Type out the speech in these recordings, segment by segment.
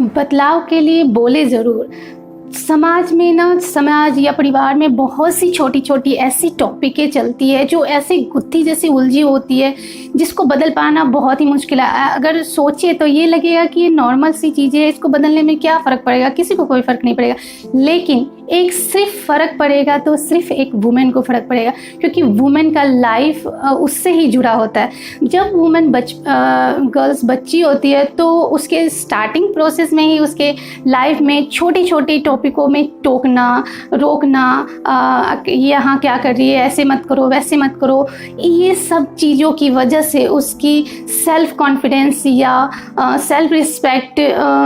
बदलाव के लिए बोले ज़रूर। समाज में ना, समाज या परिवार में बहुत सी छोटी छोटी ऐसी टॉपिकें चलती है जो ऐसे गुत्थी जैसी उलझी होती है, जिसको बदल पाना बहुत ही मुश्किल है। अगर सोचे तो ये लगेगा कि ये नॉर्मल सी चीज़ें हैं, इसको बदलने में क्या फ़र्क पड़ेगा, किसी को कोई फ़र्क नहीं पड़ेगा। लेकिन एक सिर्फ फ़र्क पड़ेगा तो सिर्फ एक वुमेन को फ़र्क पड़ेगा, क्योंकि वुमेन का लाइफ उससे ही जुड़ा होता है। जब वुमेन गर्ल्स बच्ची होती है तो उसके स्टार्टिंग प्रोसेस में ही उसके लाइफ में छोटी छोटी टॉपिकों में टोकना, रोकना, यहाँ क्या कर रही है, ऐसे मत करो, वैसे मत करो, ये सब चीज़ों की वजह से उसकी सेल्फ कॉन्फिडेंस या सेल्फ रिस्पेक्ट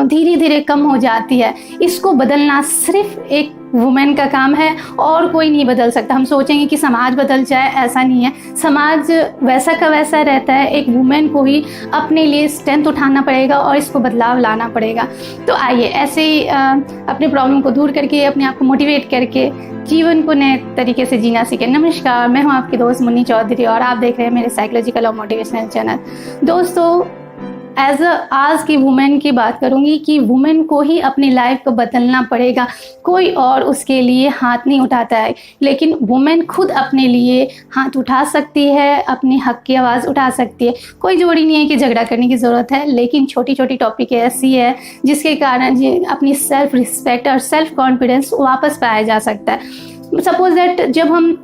धीरे धीरे कम हो जाती है। इसको बदलना सिर्फ एक वुमेन का काम है और कोई नहीं बदल सकता। हम सोचेंगे कि समाज बदल जाए, ऐसा नहीं है। समाज वैसा का वैसा रहता है, एक वुमेन को ही अपने लिए स्ट्रेंथ उठाना पड़ेगा और इसको बदलाव लाना पड़ेगा। तो आइए ऐसे ही अपने प्रॉब्लम को दूर करके, अपने आप को मोटिवेट करके जीवन को नए तरीके से जीना सीखें। नमस्कार, मैं हूं आपकी दोस्त मुन्नी चौधरी और आप देख रहे हैं मेरे साइकोलॉजिकल और मोटिवेशनल चैनल। दोस्तों, आज की वुमेन की बात करूंगी कि वुमेन को ही अपनी लाइफ को बदलना पड़ेगा, कोई और उसके लिए हाथ नहीं उठाता है। लेकिन वुमेन खुद अपने लिए हाथ उठा सकती है, अपने हक की आवाज़ उठा सकती है। कोई ज़रूरी नहीं है कि झगड़ा करने की ज़रूरत है, लेकिन छोटी छोटी टॉपिक ऐसी है जिसके कारण अपनी सेल्फ रिस्पेक्ट और सेल्फ कॉन्फिडेंस वापस पाया जा सकता है। सपोज दैट जब हम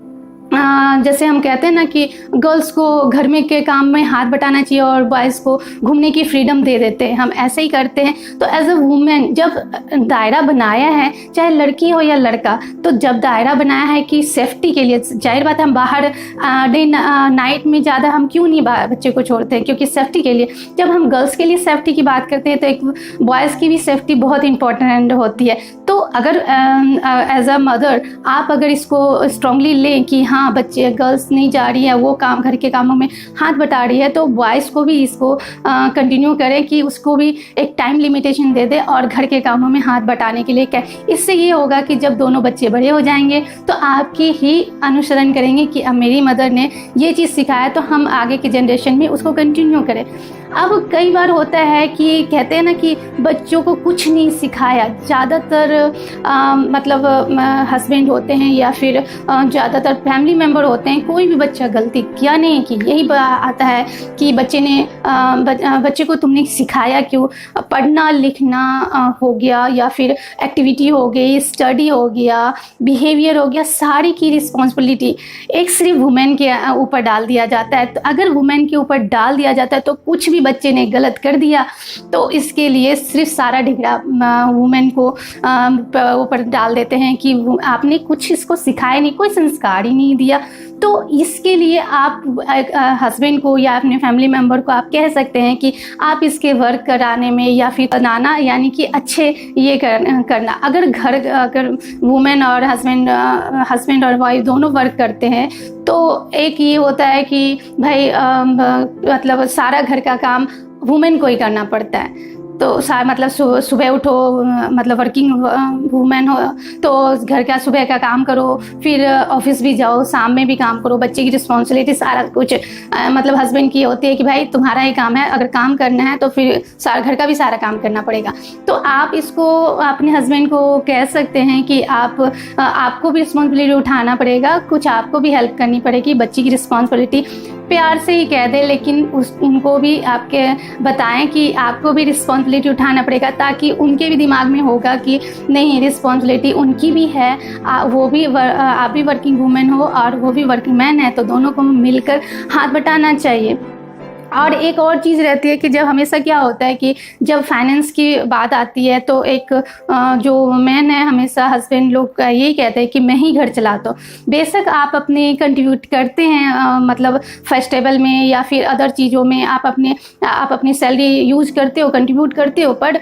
जैसे हम कहते हैं ना कि गर्ल्स को घर में के काम में हाथ बटाना चाहिए और बॉयज़ को घूमने की फ्रीडम दे देते हैं, हम ऐसे ही करते हैं। तो एज अ वुमेन जब दायरा बनाया है, चाहे लड़की हो या लड़का, तो जब दायरा बनाया है कि सेफ्टी के लिए, जाहिर बात है हम बाहर डे नाइट में ज़्यादा हम क्यों नहीं बच्चे को छोड़ते हैं, क्योंकि सेफ्टी के लिए। जब हम गर्ल्स के लिए सेफ्टी की बात करते हैं तो एक बॉयज़ की भी सेफ्टी बहुत इंपॉर्टेंट होती है। तो अगर एज अ मदर आप अगर इसको स्ट्रांगली लें कि हाँ बच्चे, गर्ल्स नहीं जा रही है, वो काम, घर के कामों में हाथ बटा रही है, तो बॉयज़ को भी इसको कंटिन्यू करें कि उसको भी एक टाइम लिमिटेशन दे दे और घर के कामों में हाथ बटाने के लिए कहें। इससे ये होगा कि जब दोनों बच्चे बड़े हो जाएंगे तो आपकी ही अनुसरण करेंगे कि अब मेरी मदर ने ये चीज़ सिखाया तो हम आगे के जनरेशन में उसको कंटिन्यू करें। अब कई बार होता है कि कहते हैं ना कि बच्चों को कुछ नहीं सिखाया, ज़्यादातर मतलब हस्बैंड होते हैं या फिर ज़्यादातर फैमिली मेंबर होते हैं, कोई भी बच्चा गलती किया नहीं कि यही आता है कि बच्चे को तुमने सिखाया क्यों। पढ़ना लिखना हो गया या फिर एक्टिविटी हो गई, स्टडी हो गया, बिहेवियर हो गया, सारी की रिस्पॉन्सिबिलिटी एक सिर्फ वुमेन के ऊपर डाल दिया जाता है। तो अगर वुमेन के ऊपर डाल दिया जाता है तो कुछ भी बच्चे ने गलत कर दिया तो इसके लिए सिर्फ सारा ढिगड़ा वुमेन को ऊपर डाल देते हैं कि आपने कुछ इसको सिखाया नहीं, कोई संस्कार ही नहीं दिया। तो इसके लिए आप हस्बैंड को या अपने फैमिली मेम्बर को आप कह सकते हैं कि आप इसके वर्क कराने में या फिर बनाना, यानी कि अच्छे ये करना। अगर वुमेन और हस्बैंड और वाइफ दोनों वर्क करते हैं तो एक ये होता है कि भाई मतलब सारा घर का काम वुमेन को ही करना पड़ता है। तो मतलब सुबह उठो, मतलब वर्किंग वूमेन हो तो घर का सुबह का काम करो, फिर ऑफिस भी जाओ, शाम में भी काम करो, बच्चे की रिस्पॉन्सिबिलिटी सारा कुछ मतलब हस्बैंड की होती है कि भाई तुम्हारा ही काम है, अगर काम करना है तो फिर सारा घर का भी सारा काम करना पड़ेगा। तो आप इसको अपने हस्बैंड को कह सकते हैं कि आपको भी रिस्पॉन्सिबिलिटी उठाना पड़ेगा, कुछ आपको भी हेल्प करनी पड़ेगी, बच्ची की रिस्पॉन्सिबिलिटी प्यार से ही कह दे, लेकिन उनको भी आपके बताएं कि आपको भी रिस्पॉन्सिबिलिटी उठाना पड़ेगा, ताकि उनके भी दिमाग में होगा कि नहीं, रिस्पॉन्सिबिलिटी उनकी भी है, आप भी वर्किंग वूमेन हो और वो भी वर्किंग मैन है, तो दोनों को मिलकर हाथ बटाना चाहिए। और एक और चीज़ रहती है कि जब हमेशा क्या होता है कि जब फाइनेंस की बात आती है तो एक जो मैन है, हमेशा हस्बैंड लोग यही कहते हैं कि मैं ही घर चलाता हूँ। बेशक आप अपने कंट्रीब्यूट करते हैं, मतलब फेस्टिवल में या फिर अदर चीज़ों में आप अपनी सैलरी यूज करते हो, कंट्रीब्यूट करते हो, पर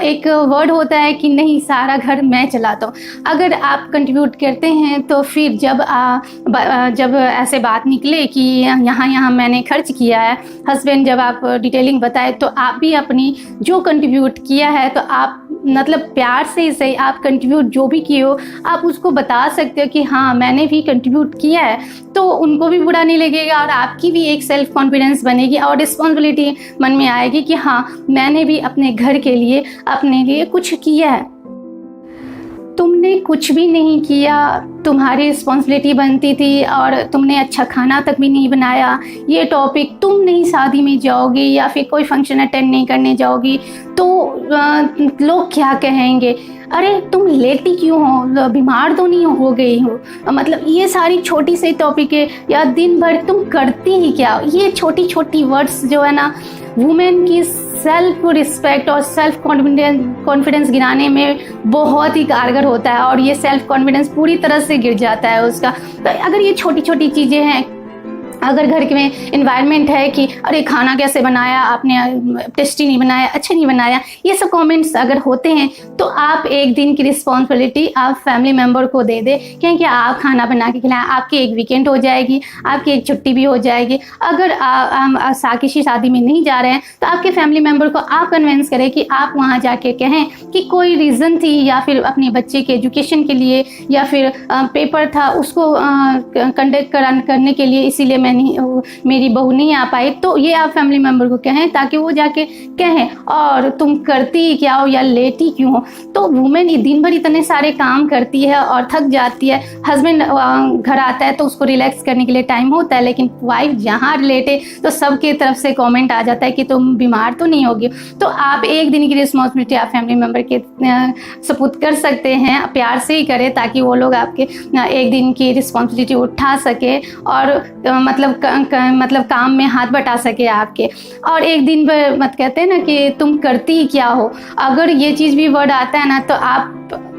एक वर्ड होता है कि नहीं, सारा घर मैं चलाता हूँ। अगर आप कंट्रीब्यूट करते हैं तो फिर जब ऐसे बात निकले कि यहाँ मैंने खर्च किया है, हस्बैंड जब आप डिटेलिंग बताए तो आप भी अपनी जो कंट्रीब्यूट किया है तो आप मतलब प्यार से ही सही, आप कंट्रीब्यूट जो भी किए हो आप उसको बता सकते हो कि हाँ मैंने भी कंट्रीब्यूट किया है, तो उनको भी बुरा नहीं लगेगा और आपकी भी एक सेल्फ कॉन्फिडेंस बनेगी और रिस्पॉन्सिबिलिटी मन में आएगी कि हाँ मैंने भी अपने घर के लिए अपने लिए कुछ किया है। तुमने कुछ भी नहीं किया, तुम्हारी रिस्पॉन्सिबिलिटी बनती थी और तुमने अच्छा खाना तक भी नहीं बनाया। ये टॉपिक, तुम नहीं शादी में जाओगी या फिर कोई फंक्शन अटेंड नहीं करने जाओगी तो लोग क्या कहेंगे, अरे तुम लेटी क्यों हो, बीमार तो नहीं हो गई हो। मतलब ये सारी छोटी सी टॉपिक है, या दिन भर तुम करती ही क्या। ये छोटी छोटी वर्ड्स जो है ना वुमेन की सेल्फ रिस्पेक्ट और सेल्फ कॉन्फिडेंस गिराने में बहुत ही कारगर होता है और ये सेल्फ कॉन्फिडेंस पूरी तरह से गिर जाता है उसका। तो अगर ये छोटी छोटी चीज़ें हैं, अगर घर में इन्वायरमेंट है कि अरे खाना कैसे बनाया आपने, टेस्टी नहीं बनाया, अच्छा नहीं बनाया, ये सब कमेंट्स अगर होते हैं तो आप एक दिन की रिस्पॉन्सिबिलिटी आप फैमिली मेम्बर को दे दें, क्योंकि आप खाना बना के खिलाएं, आपकी एक वीकेंड हो जाएगी, आपकी एक छुट्टी भी हो जाएगी। अगर किसी शादी में नहीं जा रहे हैं तो आपके फैमिली मेम्बर को आप कन्विंस करें कि आप वहाँ जाके कहें कि कोई रीज़न थी या फिर अपने बच्चे के एजुकेशन के लिए या फिर पेपर था उसको कंडक्ट करने के लिए, इसीलिए मेरी बहू नहीं आ पाई। तो ये आप फैमिली मेम्बर को कहें ताकि वो जाके कहें और तुम करती क्या हो या लेटी क्यों हो। तो वुमेन दिन भर इतने सारे काम करती है और थक जाती है, हस्बैंड घर आता है तो उसको रिलैक्स करने के लिए टाइम होता है, लेकिन वाइफ जहाँ लेटे तो सबके तरफ से कमेंट आ जाता है कि तुम बीमार तो नहीं होगी। तो आप एक दिन की रिस्पॉन्सिबिलिटी आप फैमिली मेम्बर के सपुर्द कर सकते हैं, प्यार से ही करें ताकि वो लोग आपके एक दिन की रिस्पॉन्सिबिलिटी उठा सके और मतलब काम में हाथ बटा सके आपके। और एक दिन पर मत कहते हैं ना कि तुम करती क्या हो, अगर ये चीज़ भी वर्ड आता है ना तो आप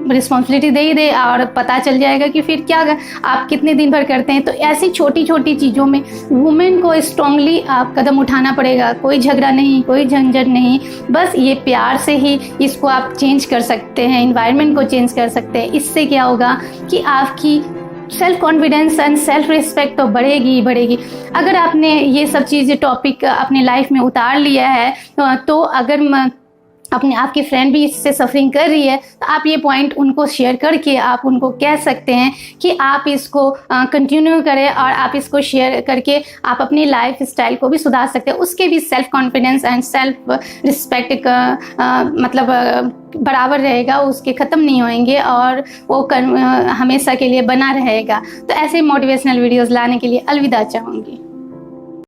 रिस्पॉन्सिबिलिटी दे ही दे और पता चल जाएगा कि फिर क्या आप कितने दिन भर करते हैं। तो ऐसी छोटी छोटी चीज़ों में वुमेन को स्ट्रांगली आप कदम उठाना पड़ेगा। कोई झगड़ा नहीं, कोई झंझट नहीं, बस ये प्यार से ही इसको आप चेंज कर सकते हैं, इन्वायरमेंट को चेंज कर सकते हैं। इससे क्या होगा कि आपकी self confidence and self respect तो बढ़ेगी ही बढ़ेगी। अगर आपने ये सब चीज़ें टॉपिक अपने लाइफ में उतार लिया है तो अगर आपकी फ्रेंड भी इससे सफरिंग कर रही है तो आप ये पॉइंट उनको शेयर करके आप उनको कह सकते हैं कि आप इसको कंटिन्यू करें और आप इसको शेयर करके आप अपनी लाइफ स्टाइल को भी सुधार सकते हैं। उसके भी self confidence and self respect का बराबर रहेगा, उसके ख़त्म नहीं होंगे और वो हमेशा के लिए बना रहेगा। तो ऐसे मोटिवेशनल वीडियोज़ लाने के लिए अलविदा चाहूँगी।